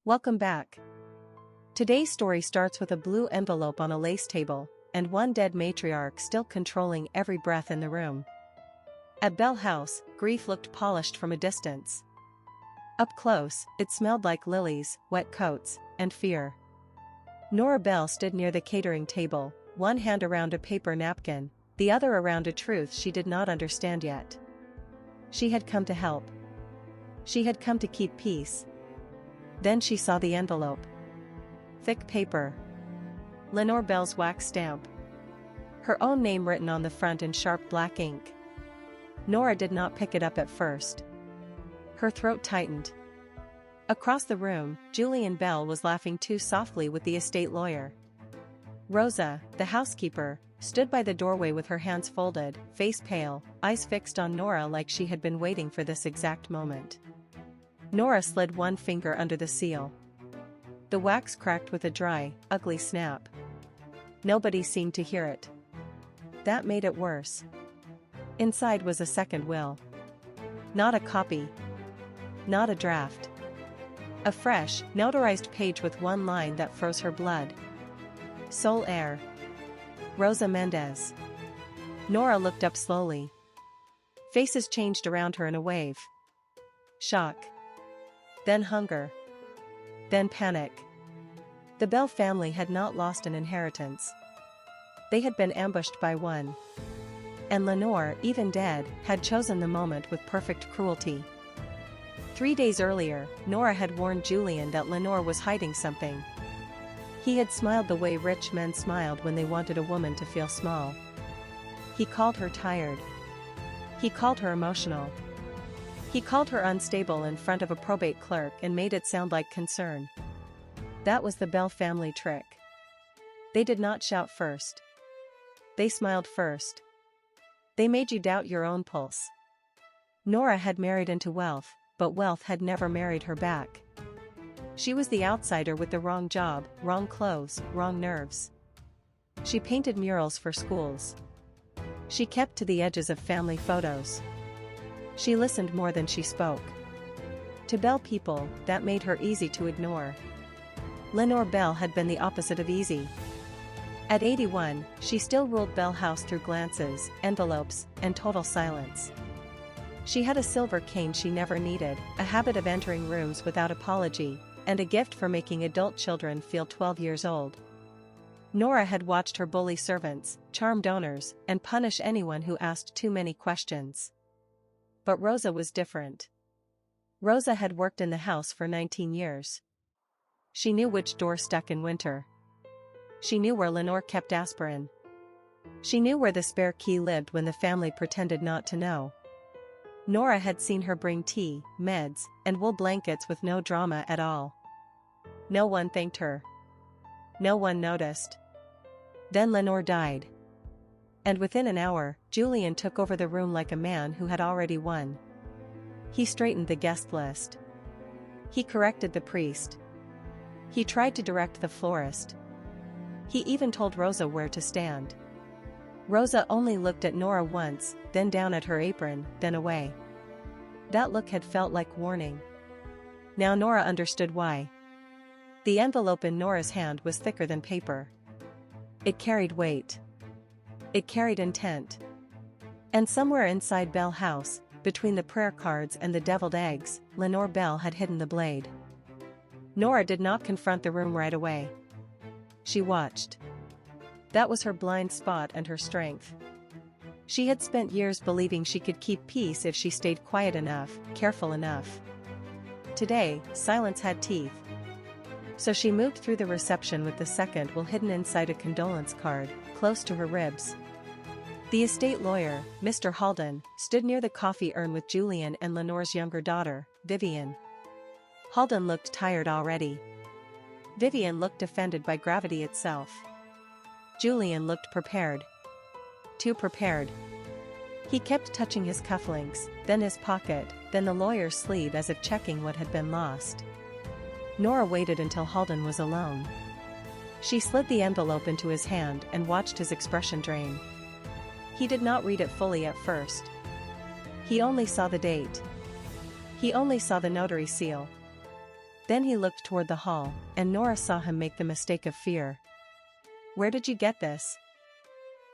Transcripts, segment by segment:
Welcome back. Today's story starts with a blue envelope on a lace table, and one dead matriarch still controlling every breath in the room. At Bell House, grief looked polished from a distance. Up close, it smelled like lilies, wet coats, and fear. Nora Bell stood near the catering table, one hand around a paper napkin, the other around a truth she did not understand yet. She had come to help. She had come to keep peace. Then she saw the envelope. Thick paper. Lenore Bell's wax stamp. Her own name written on the front in sharp black ink. Nora did not pick it up at first. Her throat tightened. Across the room, Julian Bell was laughing too softly with the estate lawyer. Rosa, the housekeeper, stood by the doorway with her hands folded, face pale, eyes fixed on Nora like she had been waiting for this exact moment. Nora slid one finger under the seal. The wax cracked with a dry, ugly snap. Nobody seemed to hear it. That made it worse. Inside was a second will. Not a copy. Not a draft. A fresh, notarized page with one line that froze her blood. Sole heir. Rosa Mendez. Nora looked up slowly. Faces changed around her in a wave. Shock. Then hunger. Then panic. The Bell family had not lost an inheritance. They had been ambushed by one. And Lenore, even dead, had chosen the moment with perfect cruelty. 3 days earlier, Nora had warned Julian that Lenore was hiding something. He had smiled the way rich men smiled when they wanted a woman to feel small. He called her tired. He called her emotional. He called her unstable in front of a probate clerk and made it sound like concern. That was the Bell family trick. They did not shout first. They smiled first. They made you doubt your own pulse. Nora had married into wealth, but wealth had never married her back. She was the outsider with the wrong job, wrong clothes, wrong nerves. She painted murals for schools. She kept to the edges of family photos. She listened more than she spoke. To Bell people, that made her easy to ignore. Lenore Bell had been the opposite of easy. At 81, she still ruled Bell House through glances, envelopes, and total silence. She had a silver cane she never needed, a habit of entering rooms without apology, and a gift for making adult children feel 12 years old. Nora had watched her bully servants, charm donors, and punish anyone who asked too many questions. But Rosa was different. Rosa had worked in the house for 19 years. She knew which door stuck in winter. She knew where Lenore kept aspirin. She knew where the spare key lived when the family pretended not to know. Nora had seen her bring tea, meds, and wool blankets with no drama at all. No one thanked her. No one noticed. Then Lenore died. And within an hour, Julian took over the room like a man who had already won. He straightened the guest list. He corrected the priest. He tried to direct the florist. He even told Rosa where to stand. Rosa only looked at Nora once, then down at her apron, then away. That look had felt like warning. Now Nora understood why. The envelope in Nora's hand was thicker than paper. It carried weight. It carried intent. And somewhere inside Bell House, between the prayer cards and the deviled eggs, Lenore Bell had hidden the blade. Nora did not confront the room right away. She watched. That was her blind spot and her strength. She had spent years believing she could keep peace if she stayed quiet enough, careful enough. Today, silence had teeth. So she moved through the reception with the second will hidden inside a condolence card, close to her ribs. The estate lawyer, Mr. Halden, stood near the coffee urn with Julian and Lenore's younger daughter, Vivian. Halden looked tired already. Vivian looked offended by gravity itself. Julian looked prepared. Too prepared. He kept touching his cufflinks, then his pocket, then the lawyer's sleeve as if checking what had been lost. Nora waited until Halden was alone. She slid the envelope into his hand and watched his expression drain. He did not read it fully at first. He only saw the date. He only saw the notary seal. Then he looked toward the hall, and Nora saw him make the mistake of fear. "Where did you get this?"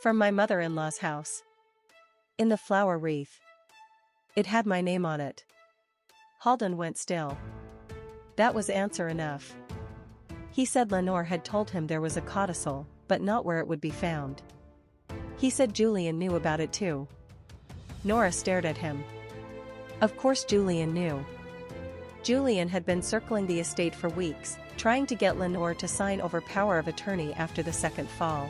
"From my mother-in-law's house. In the flower wreath. It had my name on it." Halden went still. That was answer enough. He said Lenore had told him there was a codicil, but not where it would be found. He said Julian knew about it too. Nora stared at him. Of course Julian knew. Julian had been circling the estate for weeks, trying to get Lenore to sign over power of attorney after the second fall.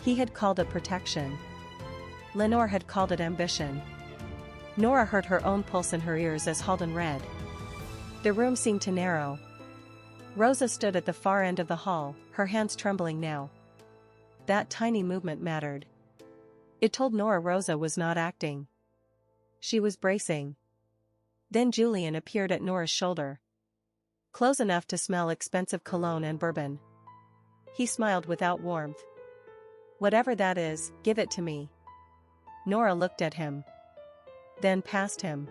He had called it protection. Lenore had called it ambition. Nora heard her own pulse in her ears as Halden read. The room seemed to narrow. Rosa stood at the far end of the hall, her hands trembling now. That tiny movement mattered. It told Nora Rosa was not acting. She was bracing. Then Julian appeared at Nora's shoulder. Close enough to smell expensive cologne and bourbon. He smiled without warmth. "Whatever that is, give it to me." Nora looked at him. Then past him.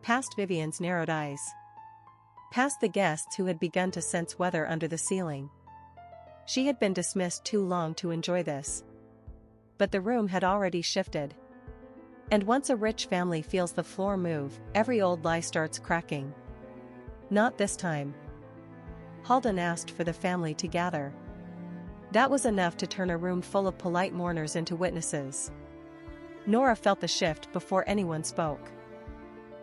Past Vivian's narrowed eyes. Past the guests who had begun to sense weather under the ceiling. She had been dismissed too long to enjoy this. But the room had already shifted. And once a rich family feels the floor move, every old lie starts cracking. Not this time. Halden asked for the family to gather. That was enough to turn a room full of polite mourners into witnesses. Nora felt the shift before anyone spoke.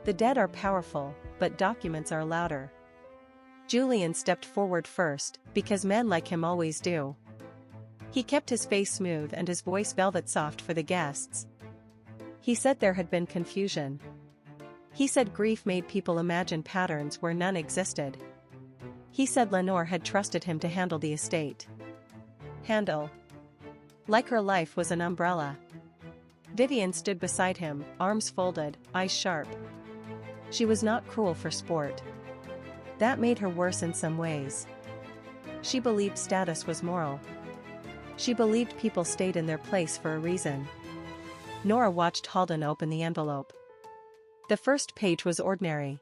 The dead are powerful, but documents are louder. Julian stepped forward first, because men like him always do. He kept his face smooth and his voice velvet soft for the guests. He said there had been confusion. He said grief made people imagine patterns where none existed. He said Lenore had trusted him to handle the estate. Handle. Like her life was an umbrella. Vivian stood beside him, arms folded, eyes sharp. She was not cruel for sport. That made her worse in some ways. She believed status was moral. She believed people stayed in their place for a reason. Nora watched Halden open the envelope. The first page was ordinary.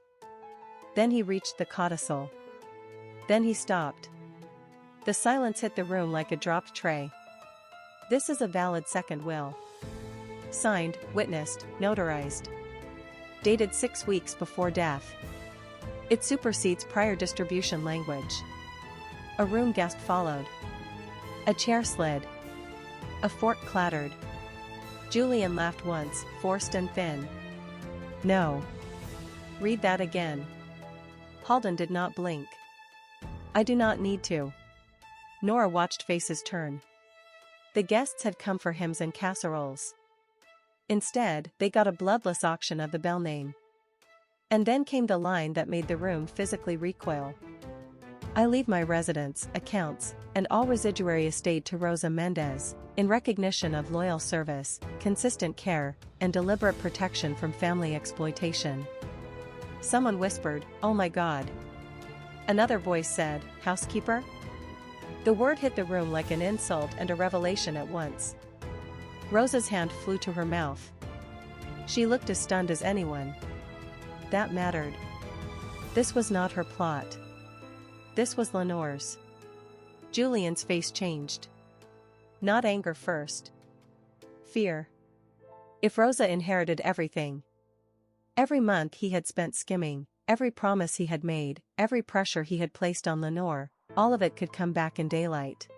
Then he reached the codicil. Then he stopped. The silence hit the room like a dropped tray. This is a valid second will. Signed, witnessed, notarized. Dated 6 weeks before death. It supersedes prior distribution language. A room gasp followed. A chair slid. A fork clattered. Julian laughed once, forced and thin. "No. Read that again." Halden did not blink. "I do not need to." Nora watched faces turn. The guests had come for hymns and casseroles. Instead, they got a bloodless auction of the bell name. And then came the line that made the room physically recoil. "I leave my residence, accounts, and all residuary estate to Rosa Mendez, in recognition of loyal service, consistent care, and deliberate protection from family exploitation." Someone whispered, "Oh my God." Another voice said, "Housekeeper?" The word hit the room like an insult and a revelation at once. Rosa's hand flew to her mouth. She looked as stunned as anyone. That mattered. This was not her plot. This was Lenore's. Julian's face changed. Not anger first. Fear. If Rosa inherited everything. Every month he had spent skimming, every promise he had made, every pressure he had placed on Lenore, all of it could come back in daylight.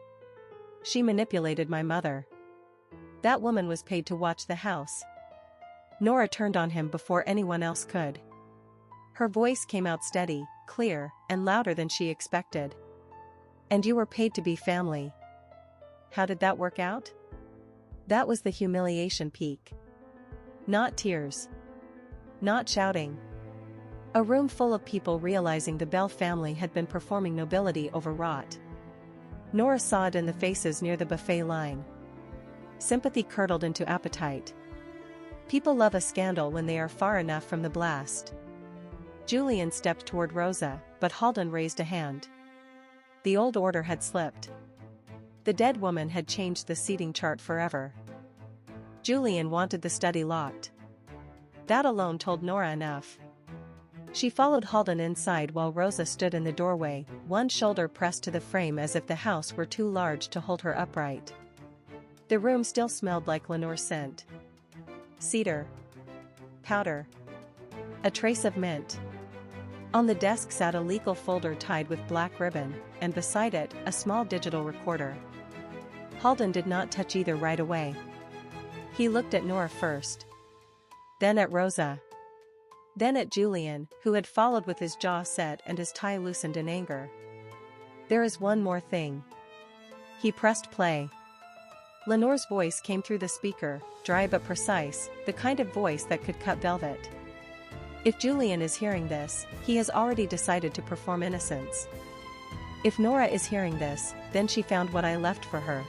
She manipulated my mother. That woman was paid to watch the house. Nora turned on him before anyone else could. Her voice came out steady, clear, and louder than she expected. "And you were paid to be family. How did that work out?" That was the humiliation peak. Not tears. Not shouting. A room full of people realizing the Bell family had been performing nobility overwrought. Nora saw it in the faces near the buffet line. Sympathy curdled into appetite. People love a scandal when they are far enough from the blast. Julian stepped toward Rosa, but Halden raised a hand. The old order had slipped. The dead woman had changed the seating chart forever. Julian wanted the study locked. That alone told Nora enough. She followed Halden inside while Rosa stood in the doorway, one shoulder pressed to the frame as if the house were too large to hold her upright. The room still smelled like Lenore's scent. Cedar. Powder. A trace of mint. On the desk sat a legal folder tied with black ribbon, and beside it, a small digital recorder. Halden did not touch either right away. He looked at Nora first. Then at Rosa. Then at Julian, who had followed with his jaw set and his tie loosened in anger. There is one more thing. He pressed play. Lenore's voice came through the speaker, dry but precise, the kind of voice that could cut velvet. If Julian is hearing this, he has already decided to perform innocence. If Nora is hearing this, then she found what I left for her.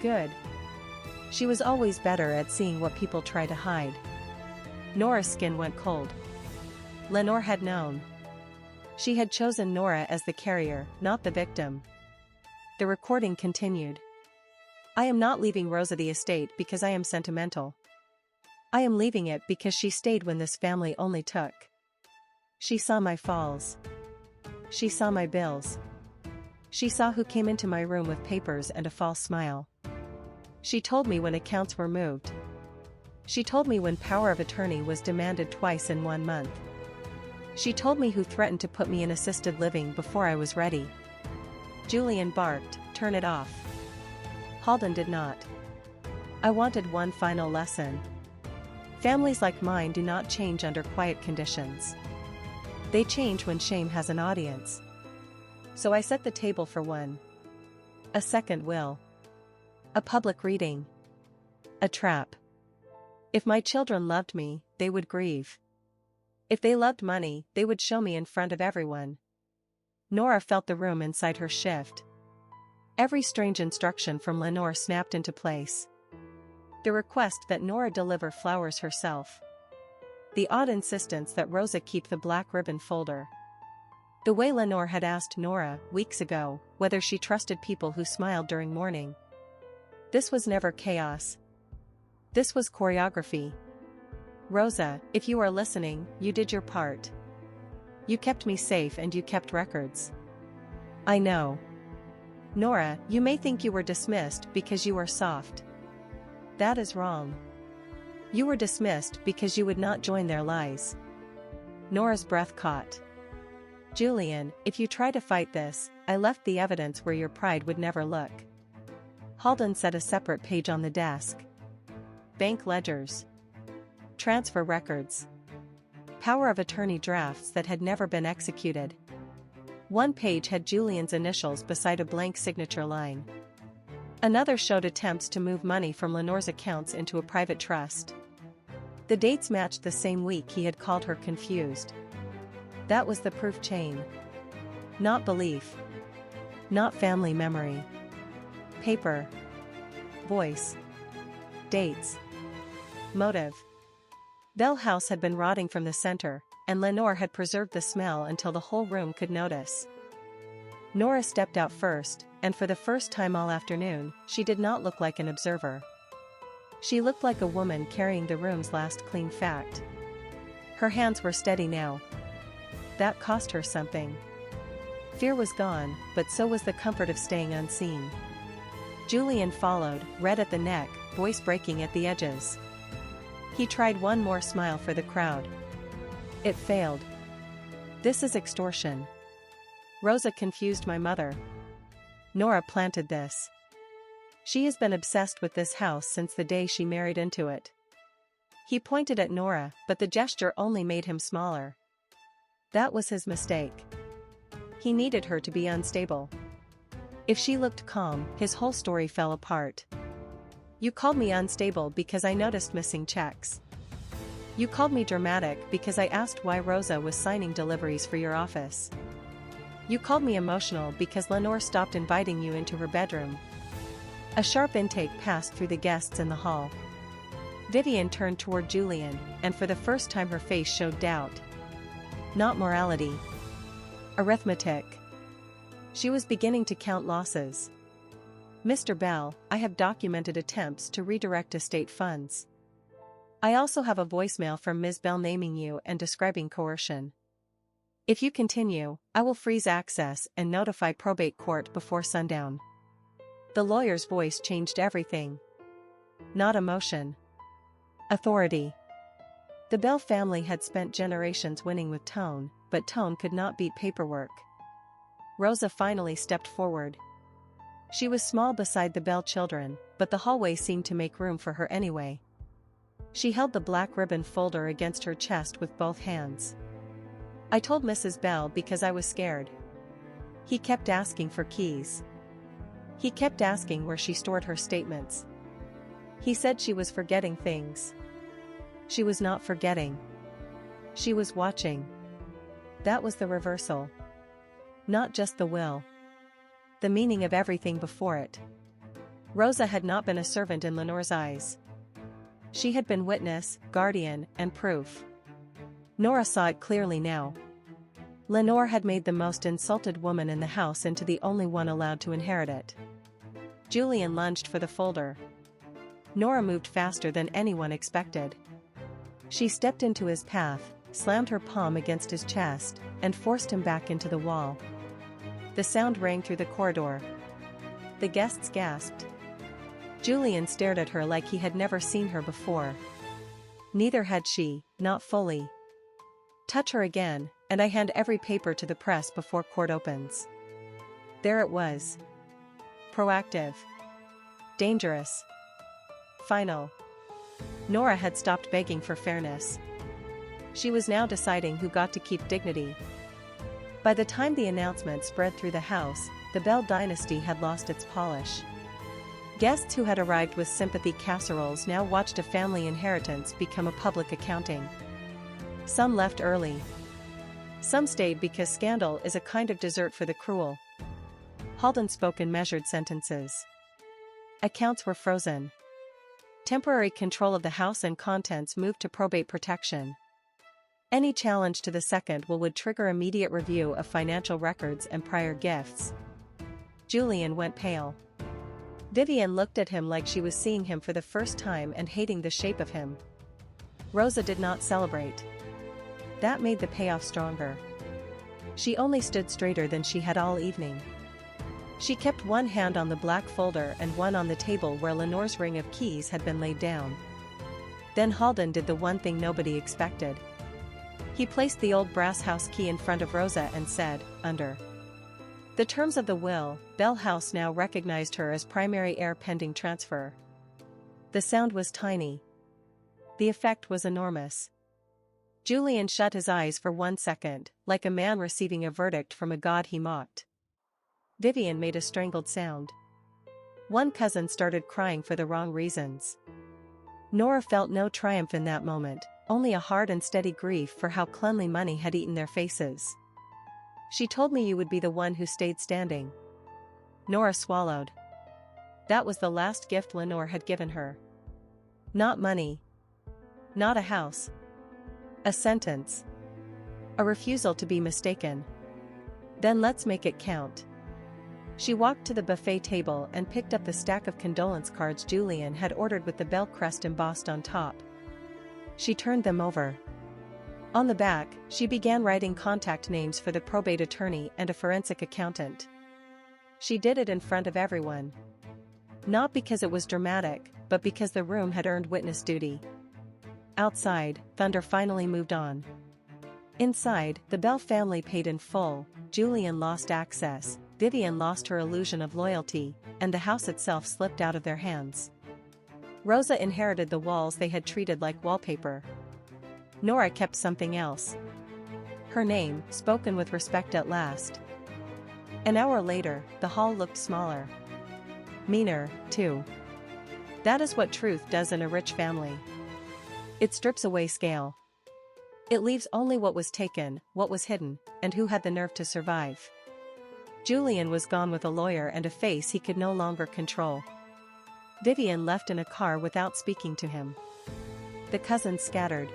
Good. She was always better at seeing what people try to hide. Nora's skin went cold. Lenore had known. She had chosen Nora as the carrier, not the victim. The recording continued. I am not leaving Rosa the estate because I am sentimental. I am leaving it because she stayed when this family only took. She saw my falls. She saw my bills. She saw who came into my room with papers and a false smile. She told me when accounts were moved. She told me when power of attorney was demanded twice in 1 month. She told me who threatened to put me in assisted living before I was ready. Julian barked, "Turn it off." Halden did not. I wanted one final lesson. Families like mine do not change under quiet conditions. They change when shame has an audience. So I set the table for one. A second will. A public reading. A trap. If my children loved me, they would grieve. If they loved money, they would show me in front of everyone. Nora felt the room inside her shift. Every strange instruction from Lenore snapped into place. The request that Nora deliver flowers herself. The odd insistence that Rosa keep the black ribbon folder. The way Lenore had asked Nora, weeks ago, whether she trusted people who smiled during mourning. This was never chaos. This was choreography. Rosa, if you are listening, you did your part. You kept me safe and you kept records. I know. Nora, you may think you were dismissed because you are soft. That is wrong. You were dismissed because you would not join their lies. Nora's breath caught. Julian, if you try to fight this, I left the evidence where your pride would never look. Halden set a separate page on the desk. Bank ledgers. Transfer records. Power of attorney drafts that had never been executed. One page had Julian's initials beside a blank signature line. Another showed attempts to move money from Lenore's accounts into a private trust. The dates matched the same week he had called her confused. That was the proof chain. Not belief. Not family memory. Paper. Voice. Dates. Motive. Bell House had been rotting from the center, and Lenore had preserved the smell until the whole room could notice. Nora stepped out first, and for the first time all afternoon, she did not look like an observer. She looked like a woman carrying the room's last clean fact. Her hands were steady now. That cost her something. Fear was gone, but so was the comfort of staying unseen. Julian followed, red at the neck, voice breaking at the edges. He tried one more smile for the crowd. It failed. This is extortion. Rosa confused my mother. Nora planted this. She has been obsessed with this house since the day she married into it. He pointed at Nora, but the gesture only made him smaller. That was his mistake. He needed her to be unstable. If she looked calm, his whole story fell apart. You called me unstable because I noticed missing checks. You called me dramatic because I asked why Rosa was signing deliveries for your office. You called me emotional because Lenore stopped inviting you into her bedroom. A sharp intake passed through the guests in the hall. Vivian turned toward Julian, and for the first time her face showed doubt. Not morality. Arithmetic. She was beginning to count losses. Mr. Bell, I have documented attempts to redirect estate funds. I also have a voicemail from Ms. Bell naming you and describing coercion. If you continue, I will freeze access and notify probate court before sundown. The lawyer's voice changed everything. Not emotion. Authority. The Bell family had spent generations winning with tone, but tone could not beat paperwork. Rosa finally stepped forward. She was small beside the Bell children, but the hallway seemed to make room for her anyway. She held the black ribbon folder against her chest with both hands. I told Mrs. Bell because I was scared. He kept asking for keys. He kept asking where she stored her statements. He said she was forgetting things. She was not forgetting. She was watching. That was the reversal. Not just the will. The meaning of everything before it. Rosa had not been a servant in Lenore's eyes. She had been witness, guardian, and proof. Nora saw it clearly now. Lenore had made the most insulted woman in the house into the only one allowed to inherit it. Julian lunged for the folder. Nora moved faster than anyone expected. She stepped into his path, slammed her palm against his chest, and forced him back into the wall. The sound rang through the corridor. The guests gasped. Julian stared at her like he had never seen her before. Neither had she, not fully. Touch her again, and I hand every paper to the press before court opens. There it was. Proactive. Dangerous. Final. Nora had stopped begging for fairness. She was now deciding who got to keep dignity. By the time the announcement spread through the house, the Bell dynasty had lost its polish. Guests who had arrived with sympathy casseroles now watched a family inheritance become a public accounting. Some left early. Some stayed because scandal is a kind of dessert for the cruel. Halden spoke in measured sentences. Accounts were frozen. Temporary control of the house and contents moved to probate protection. Any challenge to the second will would trigger immediate review of financial records and prior gifts. Julian went pale. Vivian looked at him like she was seeing him for the first time and hating the shape of him. Rosa did not celebrate. That made the payoff stronger. She only stood straighter than she had all evening. She kept one hand on the black folder and one on the table where Lenore's ring of keys had been laid down. Then Halden did the one thing nobody expected. He placed the old brass house key in front of Rosa and said, "Under the terms of the will, Bell House now recognized her as primary heir pending transfer." The sound was tiny. The effect was enormous. Julian shut his eyes for 1 second, like a man receiving a verdict from a god he mocked. Vivian made a strangled sound. One cousin started crying for the wrong reasons. Nora felt no triumph in that moment, only a hard and steady grief for how cleanly money had eaten their faces. "She told me you would be the one who stayed standing." Nora swallowed. That was the last gift Lenore had given her. Not money. Not a house. A sentence. A refusal to be mistaken. Then let's make it count. She walked to the buffet table and picked up the stack of condolence cards Julian had ordered with the Bell crest embossed on top. She turned them over. On the back, she began writing contact names for the probate attorney and a forensic accountant. She did it in front of everyone. Not because it was dramatic, but because the room had earned witness duty. Outside, thunder finally moved on. Inside, the Bell family paid in full, Julian lost access, Vivian lost her illusion of loyalty, and the house itself slipped out of their hands. Rosa inherited the walls they had treated like wallpaper. Nora kept something else. Her name, spoken with respect at last. An hour later, the hall looked smaller. Meaner, too. That is what truth does in a rich family. It strips away scale. It leaves only what was taken, what was hidden, and who had the nerve to survive. Julian was gone with a lawyer and a face he could no longer control. Vivian left in a car without speaking to him. The cousins scattered.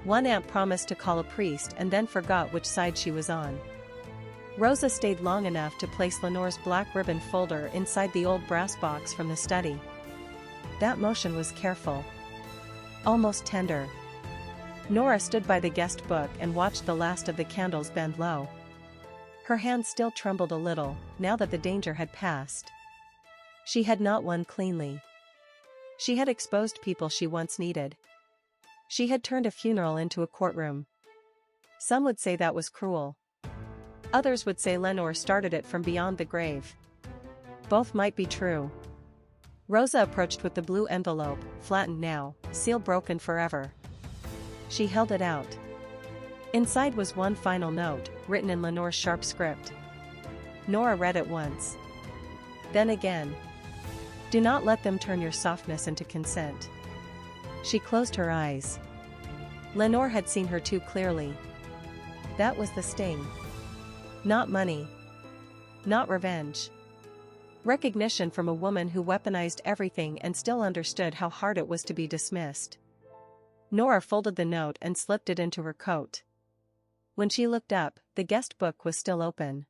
One aunt promised to call a priest and then forgot which side she was on. Rosa stayed long enough to place Lenore's black ribbon folder inside the old brass box from the study. That motion was careful. almost tender. Nora stood by the guest book and watched the last of the candles bend low. Her hands still trembled a little, now that the danger had passed. She had not won cleanly. She had exposed people she once needed. She had turned a funeral into a courtroom. Some would say that was cruel. Others would say Lenore started it from beyond the grave. Both might be true. Rosa approached with the blue envelope, flattened now, seal broken forever. She held it out. Inside was one final note, written in Lenore's sharp script. Nora read it once. Then again. Do not let them turn your softness into consent. She closed her eyes. Lenore had seen her too clearly. That was the sting. Not money. Not revenge. Recognition from a woman who weaponized everything and still understood how hard it was to be dismissed. Nora folded the note and slipped it into her coat. When she looked up, the guest book was still open.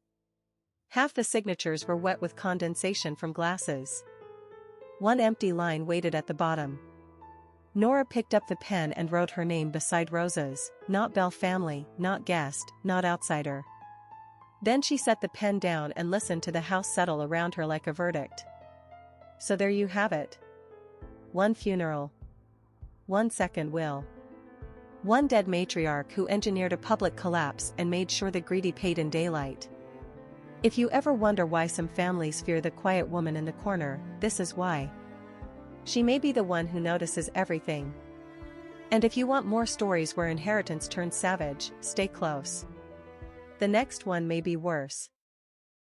Half the signatures were wet with condensation from glasses. One empty line waited at the bottom. Nora picked up the pen and wrote her name beside Rosa's, not Bell family, not guest, not outsider. Then she set the pen down and listened to the house settle around her like a verdict. So there you have it. One funeral. 1 second will. One dead matriarch who engineered a public collapse and made sure the greedy paid in daylight. If you ever wonder why some families fear the quiet woman in the corner, this is why. She may be the one who notices everything. And if you want more stories where inheritance turns savage, stay close. The next one may be worse.